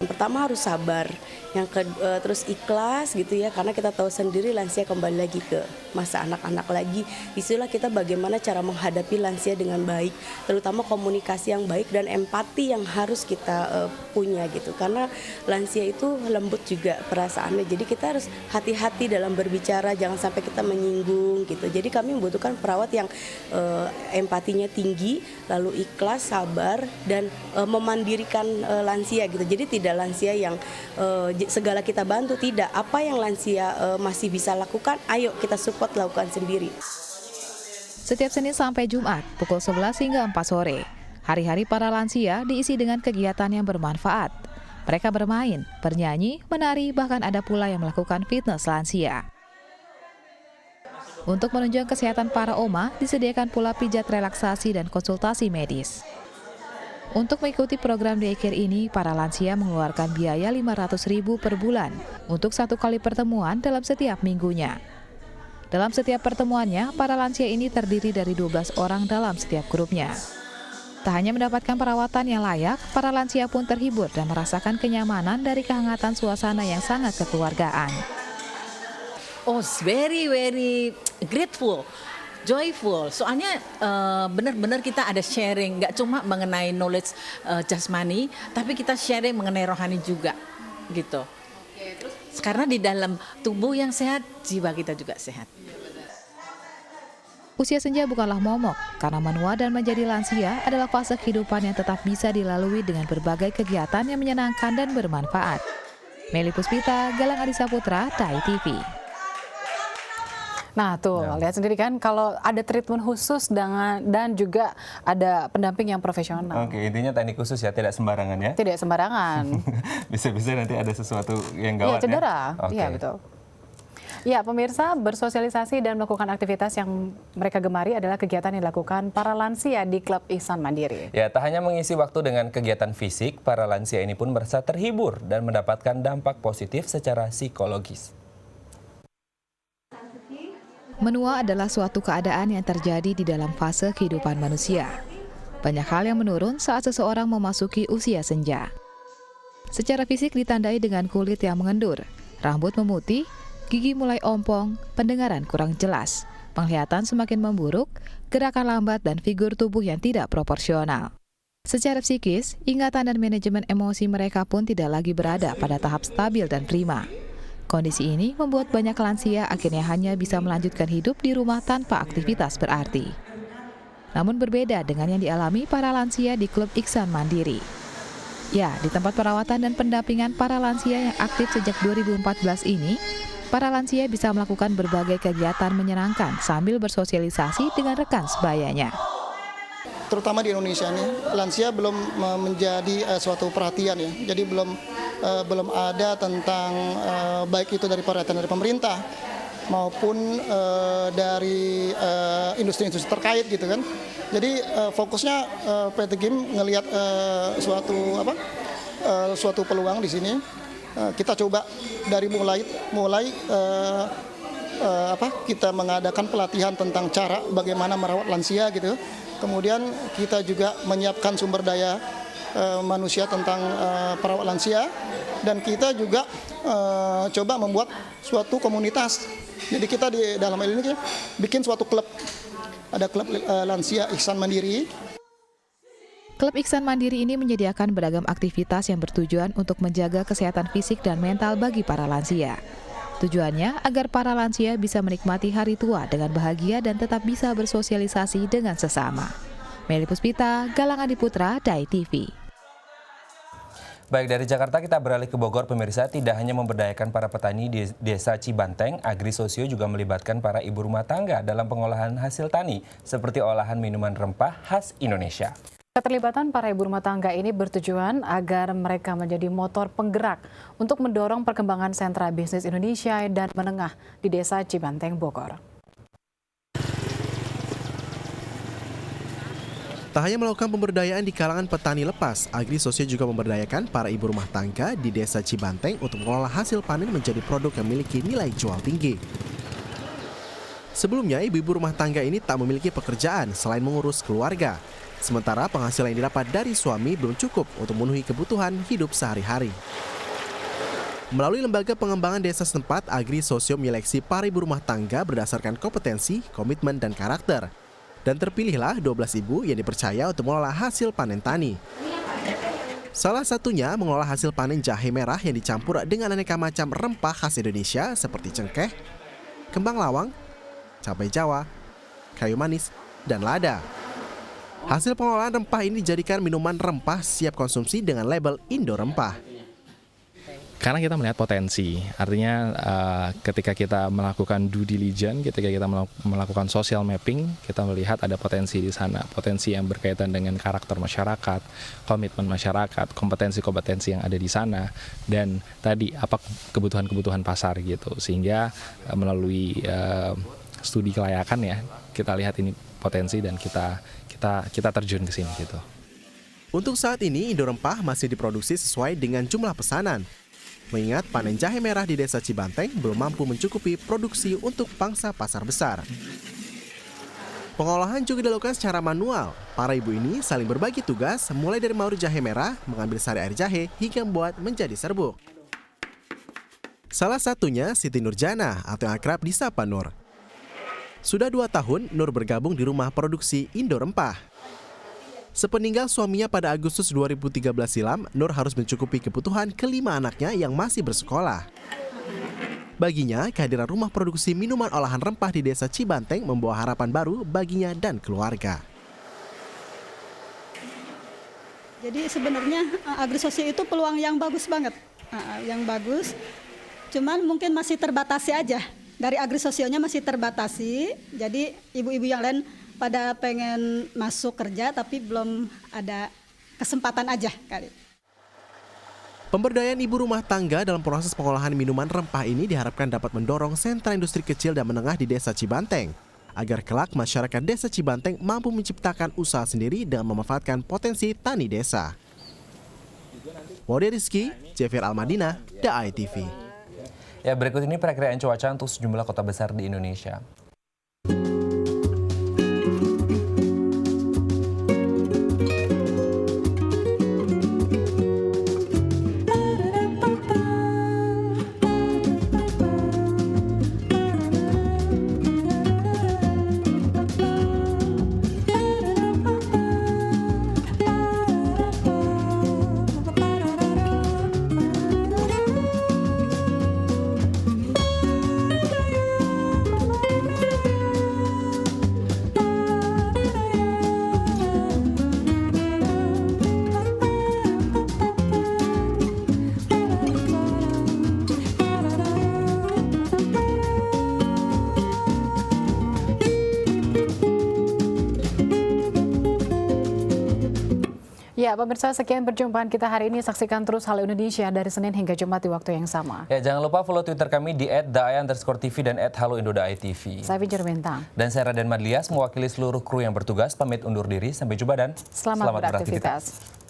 Pertama harus sabar, yang kedua terus ikhlas gitu ya, karena kita tahu sendiri lansia kembali lagi ke masa anak-anak lagi. Disitulah kita bagaimana cara menghadapi lansia dengan baik, terutama komunikasi yang baik dan empati yang harus kita punya gitu. Karena lansia itu lembut juga perasaannya, jadi kita harus hati-hati dalam berbicara, jangan sampai kita menyinggung gitu. Jadi kami membutuhkan perawat yang empatinya tinggi, lalu ikhlas, sabar, dan memandirikan lansia gitu. Jadi tidak lansia yang segala kita bantu, tidak. Apa yang lansia masih bisa lakukan, ayo kita support, lakukan sendiri. Setiap Senin sampai Jumat, pukul 11 hingga 4 sore, hari-hari para lansia diisi dengan kegiatan yang bermanfaat. Mereka bermain, bernyanyi, menari, bahkan ada pula yang melakukan fitness lansia. Untuk menunjang kesehatan para oma, disediakan pula pijat relaksasi dan konsultasi medis. Untuk mengikuti program daycare ini, para lansia mengeluarkan biaya Rp500.000 per bulan untuk 1 kali pertemuan dalam setiap minggunya. Dalam setiap pertemuannya, para lansia ini terdiri dari 12 orang dalam setiap grupnya. Tak hanya mendapatkan perawatan yang layak, para lansia pun terhibur dan merasakan kenyamanan dari kehangatan suasana yang sangat kekeluargaan. Oh, very grateful, joyful. Soalnya benar-benar kita ada sharing, nggak cuma mengenai knowledge jasmani, tapi kita sharing mengenai rohani juga, gitu. Karena di dalam tubuh yang sehat, jiwa kita juga sehat. Usia senja bukanlah momok, karena menua dan menjadi lansia adalah fase kehidupan yang tetap bisa dilalui dengan berbagai kegiatan yang menyenangkan dan bermanfaat. Meli Puspita, Galang Adisa Putra, TAI TV. Nah tuh, lihat sendiri kan kalau ada treatment khusus dan juga ada pendamping yang profesional. Oke, intinya teknik khusus ya, tidak sembarangan ya? Tidak sembarangan. Bisa-bisa nanti ada sesuatu yang gawat ya? Cedera, Oke. iya betul. Ya, pemirsa, bersosialisasi dan melakukan aktivitas yang mereka gemari adalah kegiatan yang dilakukan para lansia di Klub Ihsan Mandiri. Ya, tak hanya mengisi waktu dengan kegiatan fisik, para lansia ini pun merasa terhibur dan mendapatkan dampak positif secara psikologis. Menua adalah suatu keadaan yang terjadi di dalam fase kehidupan manusia. Banyak hal yang menurun saat seseorang memasuki usia senja. Secara fisik ditandai dengan kulit yang mengendur, rambut memutih, gigi mulai ompong, pendengaran kurang jelas, penglihatan semakin memburuk, gerakan lambat dan figur tubuh yang tidak proporsional. Secara psikis, ingatan dan manajemen emosi mereka pun tidak lagi berada pada tahap stabil dan prima. Kondisi ini membuat banyak lansia akhirnya hanya bisa melanjutkan hidup di rumah tanpa aktivitas berarti. Namun berbeda dengan yang dialami para lansia di Klub Ihsan Mandiri. Ya, di tempat perawatan dan pendampingan para lansia yang aktif sejak 2014 ini, para lansia bisa melakukan berbagai kegiatan menyenangkan sambil bersosialisasi dengan rekan sebayanya. Terutama di Indonesia ini, lansia belum menjadi suatu perhatian ya. Jadi belum ada tentang baik itu dari perhatian dari pemerintah maupun dari industri-industri terkait gitu kan. Jadi fokusnya PT GIM ngelihat suatu peluang di sini. Kita coba dari mulai kita mengadakan pelatihan tentang cara bagaimana merawat lansia gitu. Kemudian kita juga menyiapkan sumber daya manusia tentang perawat lansia dan kita juga coba membuat suatu komunitas. Jadi kita di dalam hal ini bikin suatu klub. Ada klub lansia Ihsan Mandiri. Klub Ihsan Mandiri ini menyediakan beragam aktivitas yang bertujuan untuk menjaga kesehatan fisik dan mental bagi para lansia. Tujuannya agar para lansia bisa menikmati hari tua dengan bahagia dan tetap bisa bersosialisasi dengan sesama. Meli Puspita, Galang Adiputra, TAI TV. Baik, dari Jakarta kita beralih ke Bogor, pemirsa. Tidak hanya memberdayakan para petani di Desa Cibanteng, Agri Sosio juga melibatkan para ibu rumah tangga dalam pengolahan hasil tani, seperti olahan minuman rempah khas Indonesia. Keterlibatan para ibu rumah tangga ini bertujuan agar mereka menjadi motor penggerak untuk mendorong perkembangan sentra bisnis Indonesia dan menengah di Desa Cibanteng, Bogor. Tak hanya melakukan pemberdayaan di kalangan petani lepas, Agri Sosio juga memberdayakan para ibu rumah tangga di Desa Cibanteng untuk mengolah hasil panen menjadi produk yang memiliki nilai jual tinggi. Sebelumnya, ibu-ibu rumah tangga ini tak memiliki pekerjaan selain mengurus keluarga. Sementara penghasilan yang didapat dari suami belum cukup untuk memenuhi kebutuhan hidup sehari-hari. Melalui lembaga pengembangan desa setempat, Agri Sosio menyeleksi para ibu rumah tangga berdasarkan kompetensi, komitmen, dan karakter. Dan terpilihlah 12 ibu yang dipercaya untuk mengolah hasil panen tani. Salah satunya mengolah hasil panen jahe merah yang dicampur dengan aneka macam rempah khas Indonesia seperti cengkeh, kembang lawang, cabai Jawa, kayu manis, dan lada. Hasil pengolahan rempah ini dijadikan minuman rempah siap konsumsi dengan label Indo Rempah. Karena kita melihat potensi, artinya ketika kita melakukan due diligence, ketika kita melakukan social mapping, kita melihat ada potensi di sana, potensi yang berkaitan dengan karakter masyarakat, komitmen masyarakat, kompetensi-kompetensi yang ada di sana, dan tadi apa kebutuhan-kebutuhan pasar gitu, sehingga melalui studi kelayakan ya, kita lihat ini potensi dan kita terjun ke sini gitu. Untuk saat ini, Indo Rempah masih diproduksi sesuai dengan jumlah pesanan. Mengingat panen jahe merah di Desa Cibanteng belum mampu mencukupi produksi untuk pangsa pasar besar. Pengolahan juga dilakukan secara manual. Para ibu ini saling berbagi tugas, mulai dari mauri jahe merah, mengambil sari air jahe, hingga membuat menjadi serbuk. Salah satunya Siti Nurjana atau yang akrab disapa Nur. Sudah 2 tahun Nur bergabung di rumah produksi Indo Rempah. Sepeninggal suaminya pada Agustus 2013 silam, Nur harus mencukupi kebutuhan ke-5 anaknya yang masih bersekolah. Baginya, kehadiran rumah produksi minuman olahan rempah di Desa Cibanteng membawa harapan baru baginya dan keluarga. Jadi sebenarnya agrisosial itu peluang yang bagus banget, yang bagus. Cuman mungkin masih terbatasi aja. Dari agrisosialnya masih terbatasi. Jadi ibu-ibu yang lain pada pengen masuk kerja tapi belum ada kesempatan aja kali. Pemberdayaan ibu rumah tangga dalam proses pengolahan minuman rempah ini diharapkan dapat mendorong sentra industri kecil dan menengah di Desa Cibanteng, agar kelak masyarakat Desa Cibanteng mampu menciptakan usaha sendiri dengan memanfaatkan potensi tani desa. Wody Rizky, Jefir Almadina, The ITV. Ya, berikut ini perakiraan cuaca untuk sejumlah kota besar di Indonesia. Ya, pemirsa, sekian perjumpaan kita hari ini. Saksikan terus Halo Indonesia dari Senin hingga Jumat di waktu yang sama. Ya, jangan lupa follow Twitter kami di @daaya_tv dan @haloindo.itv. Saya Pinjar Bintang. Dan saya Raden Madlias, mewakili seluruh kru yang bertugas, pamit undur diri. Sampai jumpa dan selamat beraktivitas.